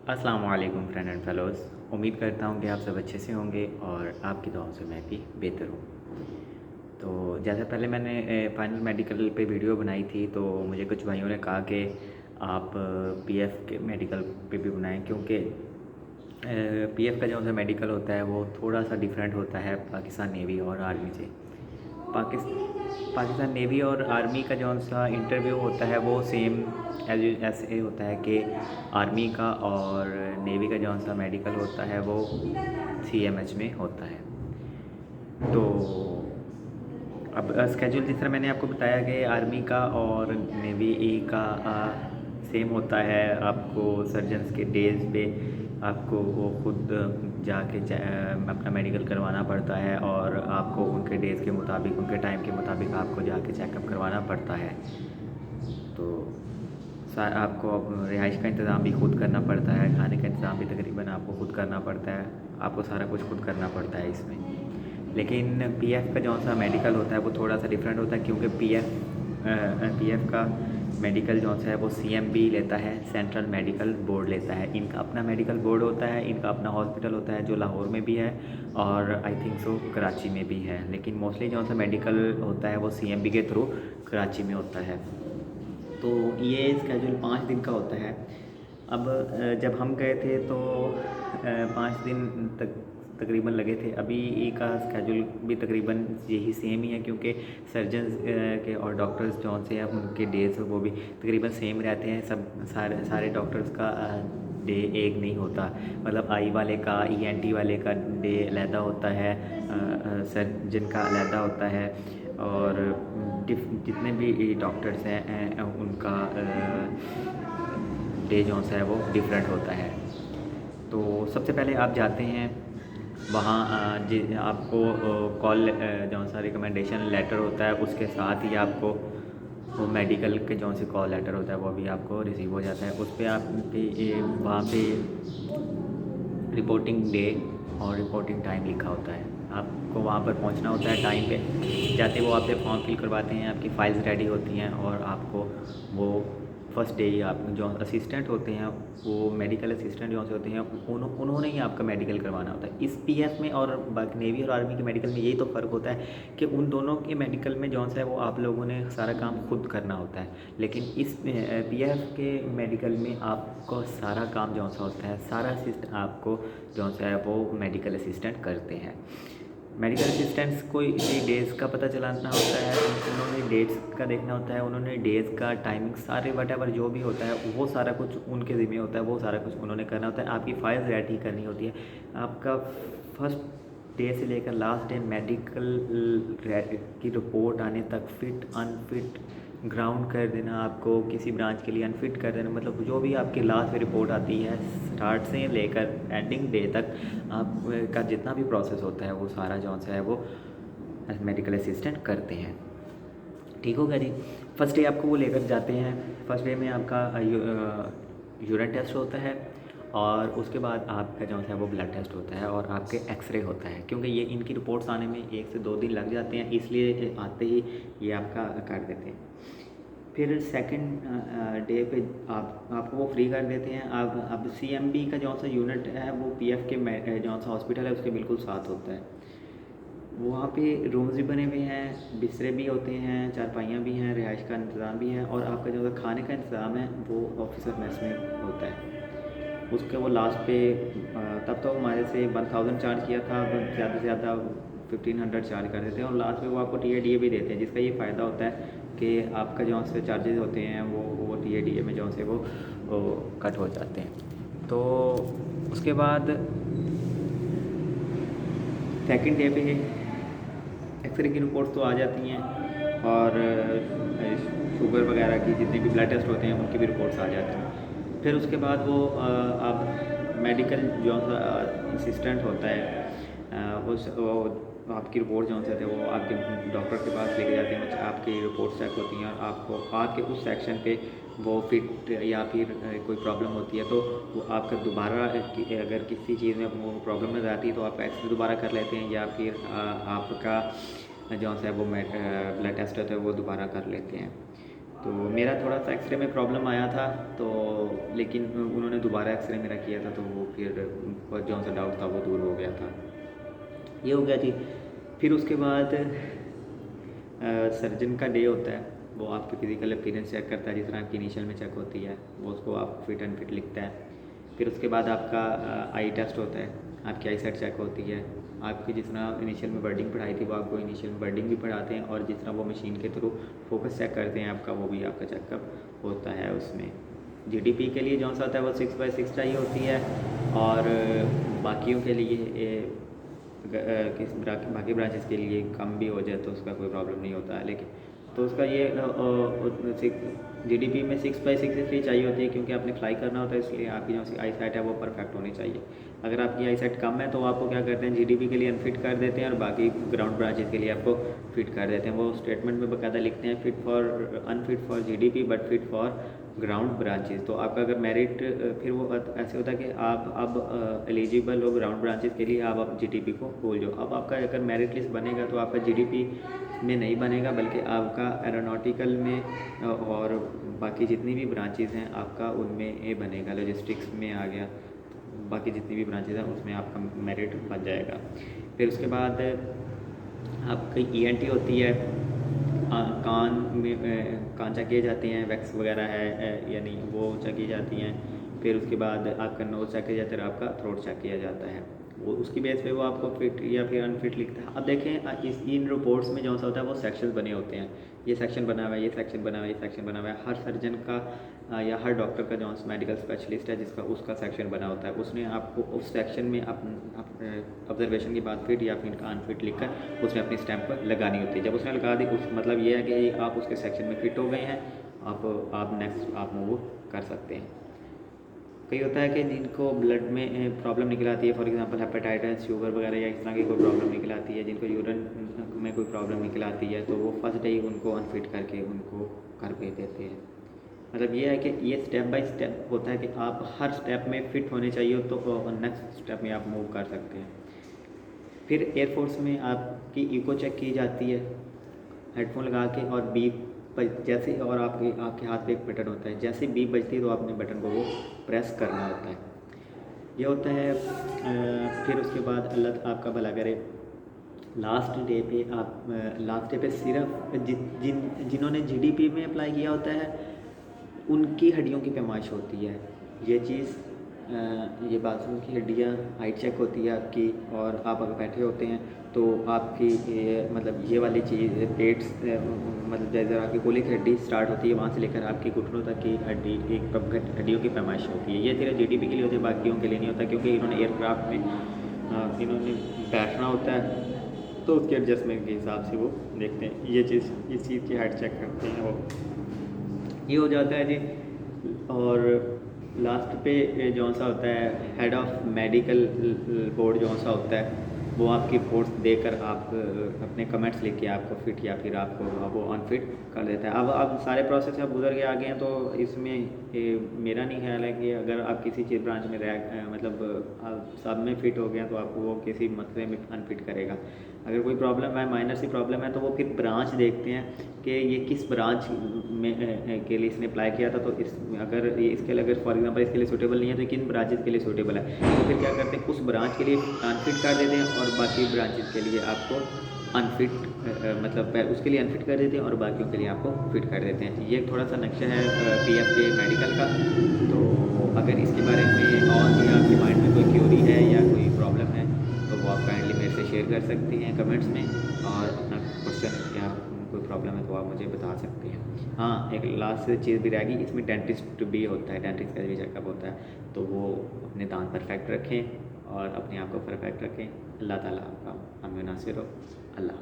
अस्सलाम वालेकुम friend and fellows. उम्मीद करता हूँ कि आप सब अच्छे से होंगे और आपकी दुआओं से मैं भी बेहतर हूँ। तो जैसे पहले मैंने फाइनल मेडिकल पे वीडियो बनाई थी, तो मुझे कुछ भाइयों ने कहा कि आप पीएफ के मेडिकल पे भी बनाएं, क्योंकि पीएफ का जो सा मेडिकल होता है वो थोड़ा सा डिफरेंट होता है पाकिस्तान नेवी और आर्मी से। पाकिस्तान नेवी और आर्मी का जो सा इंटरव्यू होता है वो सेम ऐसे होता है कि आर्मी का और नेवी का जो सा मेडिकल होता है वो सीएमएच में होता है। तो अब स्केड्यूल जिस तरह मैंने आपको बताया कि आर्मी का और नेवी का सेम होता है। आपको सर्जन्स के डेज पे आपको वो खुद जाके अपना मेडिकल करवाना पड़ता है, और आपको उनके डेज़ के मुताबिक, उनके टाइम के मुताबिक आपको जाके चेकअप करवाना पड़ता है। तो आपको रिहाइश का इंतज़ाम भी खुद करना पड़ता है, खाने का इंतज़ाम भी तकरीबन आपको खुद करना पड़ता है। आपको सारा कुछ खुद करना पड़ता है इसमें। लेकिन पीएफ का जो सा मेडिकल होता है वो थोड़ा सा डिफरेंट होता है, क्योंकि पीएफ का मेडिकल जो सा है वो सीएमबी लेता है, सेंट्रल मेडिकल बोर्ड लेता है। इनका अपना मेडिकल बोर्ड होता है, इनका अपना हॉस्पिटल होता है जो लाहौर में भी है और आई थिंक सो कराची में भी है। लेकिन मोस्टली जो सा मेडिकल होता है वो सीएमबी के थ्रू कराची में होता है। तो ये स्केड्यूल 5 दिन का होता है। अब जब हम गए थे तो 5 दिन तक तकरीबन लगे थे। अभी का स्केड्यूल भी तकरीबन यही सेम ही है, क्योंकि सर्जन्स के और डॉक्टर्स जो से हैं उनके डेज वो भी तकरीबन सेम रहते हैं। सब सारे डॉक्टर्स का डे एक नहीं होता। मतलब आई वाले का, ईएनटी वाले का डे अलहदा होता है, सर्जन का अलहदा होता है, और जितने भी डॉक्टर्स हैं उनका डे जो सा है वो डिफरेंट होता है। तो सबसे पहले आप जाते हैं वहाँ, आपको कॉल जो सा रिकमेंडेशन लेटर होता है उसके साथ ही आपको वो मेडिकल के जो से कॉल लेटर होता है वो भी आपको रिसीव हो जाता है। उस पर आपके वहाँ पे रिपोर्टिंग डे और रिपोर्टिंग टाइम लिखा होता है। आपको वहाँ पर पहुँचना होता है टाइम पे। जाते वो आपसे फॉर्म फिल करवाते हैं, आपकी फ़ाइल्स रेडी होती हैं, और आपको वो फर्स्ट डे ही आप जो असिस्टेंट होते हैं, वो मेडिकल असिस्टेंट जो से होते हैं, उन्होंने ही आपका मेडिकल करवाना होता है। इस पीएफ में और बाकी नेवी और आर्मी के मेडिकल में यही तो फ़र्क होता है कि उन दोनों के मेडिकल में जो है वो आप लोगों ने सारा काम खुद करना होता है। लेकिन इस पीएफ के मेडिकल में आपको सारा काम जो सा होता है, सारा असिस्ट आपको जो है वो मेडिकल असिस्टेंट करते हैं। मेडिकल असिस्टेंट्स को इसी डेज़ का पता चलाना होता है, उन्होंने डेट्स का देखना होता है, उन्होंने डेज़ का टाइमिंग सारे वटेवर जो भी होता है वो सारा कुछ उनके ज़िम्मे होता है, वो सारा कुछ उन्होंने करना होता है। आपकी फाइल्स रेडी करनी होती है। आपका फर्स्ट डे से लेकर लास्ट डे मेडिकल की रिपोर्ट आने तक फिट अनफिट ग्राउंड कर देना, आपको किसी ब्रांच के लिए अनफिट कर देना, मतलब जो भी आपकी लास्ट में रिपोर्ट आती है स्टार्ट से लेकर एंडिंग डे तक आपका जितना भी प्रोसेस होता है वो सारा जो है वो मेडिकल असिस्टेंट करते हैं। ठीक हो गया जी। फर्स्ट डे आपको वो लेकर जाते हैं। फर्स्ट डे में आपका यूरिन टेस्ट होता है, और उसके बाद आपका जो है वो ब्लड टेस्ट होता है, और आपके एक्सरे होता है। क्योंकि ये इनकी रिपोर्ट्स आने में 1 से 2 दिन लग जाते हैं, इसलिए आते ही ये आपका कर देते हैं। फिर सेकंड डे पे आपको वो फ्री कर देते हैं। अब सीएमबी का जो सा यूनिट है वो पीएफ के जो सा हॉस्पिटल है उसके बिल्कुल साथ होता है। वहाँ पे रूम्स भी बने हुए हैं, बिस्तरे भी होते हैं, चारपाइयाँ भी हैं, रिहाइश का इंतज़ाम भी है, और आपका जो खाने का इंतज़ाम है वो ऑफिसर मेस में होता है। उसके वो लास्ट पे तब तो हमारे से 1000 चार्ज किया था, अब ज़्यादा से ज़्यादा 1500 चार्ज कर देते हैं, और लास्ट में वो आपको टीएडीए भी देते हैं, जिसका ये फ़ायदा होता है कि आपका जो से चार्जेस होते हैं वो टीएडीए में जो से वो कट हो जाते हैं। तो उसके बाद सेकंड डे पे एक्सरे की रिपोर्ट्स तो आ जाती हैं, और शुगर वगैरह की जितने भी ब्लड टेस्ट होते हैं उनकी भी रिपोर्ट्स आ जाती हैं। फिर उसके बाद वो आप मेडिकल जो असिस्टेंट होता है वो आपकी रिपोर्ट जो है वो आपके डॉक्टर के पास लेके जाते हैं, आपकी रिपोर्ट चेक होती हैं, और आपको आपके उस सेक्शन पे वो फिट या फिर कोई प्रॉब्लम होती है तो वो आपका दोबारा अगर किसी चीज़ में वो प्रॉब्लम नज़र आती है तो आप एक्सरे दोबारा कर लेते हैं, या फिर आपका जो है वो ब्लड टेस्ट होता है वो दोबारा कर लेते हैं। तो मेरा थोड़ा सा एक्सरे में प्रॉब्लम आया था, तो लेकिन उन्होंने दोबारा एक्सरे मेरा किया था, तो वो फिर जो सा डाउट था वो दूर हो गया था। ये हो गया जी। फिर उसके बाद सर्जन का डे होता है, वो आपके फिज़िकल अपीयरेंस चेक करता है, जिस तरह आपकी इनिशियल में चेक होती है, वो उसको आप फिट एंड फिट लिखता है। फिर उसके बाद आपका आई टेस्ट होता है, आपकी आई सेट चेक होती है। आपकी जिस तरह इनिशियल में वर्डिंग पढ़ाई थी, वो आपको इनिशियल में वर्डिंग भी पढ़ाते हैं, और जिस तरह वो मशीन के थ्रू फोकस चेक करते हैं आपका, वो भी आपका चेकअप होता है उसमें। जीडीपी के लिए जो सा होता है वो 6/6 चाहिए होती है, और बाकियों के लिए किस बाकी ब्रांचेस के लिए कम भी हो जाए तो उसका कोई प्रॉब्लम नहीं होता है। लेकिन तो उसका ये जीडीपी में 6/6 इसलिए चाहिए होती है क्योंकि आपने फ्लाई करना होता है, इसलिए आपकी जो आई साइट है वो परफेक्ट होनी चाहिए। अगर आपकी आई साइट कम है तो आपको क्या करते हैं, जीडीपी के लिए अनफिट कर देते हैं और बाकी ग्राउंड ब्रांचेस के लिए आपको फिट कर देते हैं। वो स्टेटमेंट में बाकायदा लिखते हैं fit for unfit for GDP but fit for ground branches. तो आपका अगर मेरिट फिर वो ऐसे होता है कि आप अब एलिजिबल हो ग्राउंड ब्रांचेस के लिए, आप जीडीपी को भूल जाओ। अब आपका अगर मेरिट लिस्ट बनेगा तो आपका जीडीपी में नहीं बनेगा, बल्कि आपका एरोनॉटिकल में और बाकी जितनी भी ब्रांचेस हैं आपका उनमें ये बनेगा। लॉजिस्टिक्स में आ गया, बाकी जितनी भी ब्रांचेस हैं उसमें आपका मेरिट बन जाएगा। फिर उसके बाद आपकी ईएनटी होती है, कान में कान चेक किए जाते हैं, वैक्स वगैरह है यानी वो चेक की जाती हैं। फिर उसके बाद आपका नोज चेक किया जाता है और आपका थ्रोट चेक किया जाता है। वो उसकी बेस पे वो आपको फिट या फिर अनफिट लिखता है। अब देखें इन रिपोर्ट्स में जो सा होता है वो सेक्शंस बने होते हैं, ये सेक्शन बना हुआ है, ये सेक्शन बना हुआ है, ये सेक्शन बना हुआ है। हर सर्जन का या हर डॉक्टर का जो मेडिकल स्पेशलिस्ट है जिसका उसका सेक्शन बना होता है, उसने आपको उस सेक्शन में ऑब्जर्वेशन के बाद फिट या फिर अनफिट लिखकर उसने अपनी स्टैंप लगानी होती है। जब उसने लगा दी उस मतलब ये है कि आप उसके सेक्शन में फिट हो गए हैं, आप नेक्स्ट आप मूव कर सकते हैं। कई होता है कि जिनको ब्लड में प्रॉब्लम निकल आती है, फॉर एग्जांपल हेपेटाइटिस, शुगर वगैरह या इस तरह की कोई प्रॉब्लम निकल आती है, जिनको यूरिन में कोई प्रॉब्लम निकल आती है, तो वो फर्स्ट डे ही उनको अनफिट करके उनको घर भेज देते हैं। मतलब ये है कि ये स्टेप बाय स्टेप होता है कि आप हर स्टेप में फ़िट होने चाहिए तो नेक्स्ट स्टेप में आप मूव कर सकते हैं। फिर एयरफोर्स में आपकी इको चेक की जाती है हेडफोन लगा के, और बीप जैसे, और आपके हाथ पे एक बटन होता है, जैसे बीप बजती है तो आपने बटन को वो प्रेस करना होता है। ये होता है। फिर उसके बाद अल्लाह आपका भला करे, लास्ट डे पे सिर्फ जिन्होंने जीडीपी में अप्लाई किया होता है उनकी हड्डियों की पैमाइश होती है। ये चीज़ ये बाथरूम की हड्डियाँ हाइट चेक होती है आपकी, और आप अगर बैठे होते हैं तो आपकी मतलब ये वाली चीज़ पेट मतलब जैसे आपकी गोली की हड्डी स्टार्ट होती है वहाँ से लेकर आपकी घुटनों तक की हड्डी एक हड्डियों की पैमाइश होती है। ये सिर्फ जीडीपी के लिए होती है, बाकियों के लिए नहीं होता, क्योंकि इन्होंने एयरक्राफ्ट में इन्होंने बैठना होता है तो उसके एडजस्टमेंट के हिसाब से वो देखते हैं। ये चीज़ इस चीज़ की हाइट चेक करते हैं वो, ये हो जाता है जी। और लास्ट पे जो सा होता है हेड ऑफ मेडिकल बोर्ड जो सा होता है, वो आपकी रिपोर्ट्स देकर आप अपने कमेंट्स लेके आपको फिट या फिर आपको वो अनफिट कर देता है। अब सारे प्रोसेस से आप गुजर के आ गए हैं, तो इसमें मेरा नहीं ख्याल है कि अगर आप किसी चीज़ ब्रांच में मतलब आप सब में फ़िट हो गए हैं तो आपको वो किसी मसले में अनफिट करेगा। अगर कोई प्रॉब्लम है, माइनर सी प्रॉब्लम है, तो वो फिर ब्रांच देखते हैं कि ये किस ब्रांच में के लिए इसने अप्लाई किया था, तो अगर इसके लिए अगर फॉर एग्जांपल इसके लिए सूटेबल नहीं है तो किन ब्रांचेस के लिए सूटेबल है, तो फिर क्या करते हैं उस ब्रांच के लिए अनफिट कर देते हैं और बाकी ब्रांचेस के लिए आपको अनफिट मतलब उसके लिए अनफिट कर देते हैं और बाकियों के लिए आपको फिट कर देते हैं। ये थोड़ा सा नक्शा है पीएफ के मेडिकल का। तो अगर इसके बारे में और भी आपके माइंड में कोई क्यूरी है या कोई प्रॉब्लम है तो वो आप काइंडली मेरे से शेयर कर सकते हैं कमेंट्स में, और अपना क्वेश्चन या कोई प्रॉब्लम है तो आप मुझे बता सकते हैं। हाँ, एक लास्ट चीज़ भी रहेगी, इसमें डेंटिस्ट भी होता है, डेंटिस्ट का भी चेकअप होता है, तो वो अपने दांत परफेक्ट रखें और अपने आप को परफेक्ट रखें। अल्लाह ताला आपका हामी नासिर हो। अल्लाह।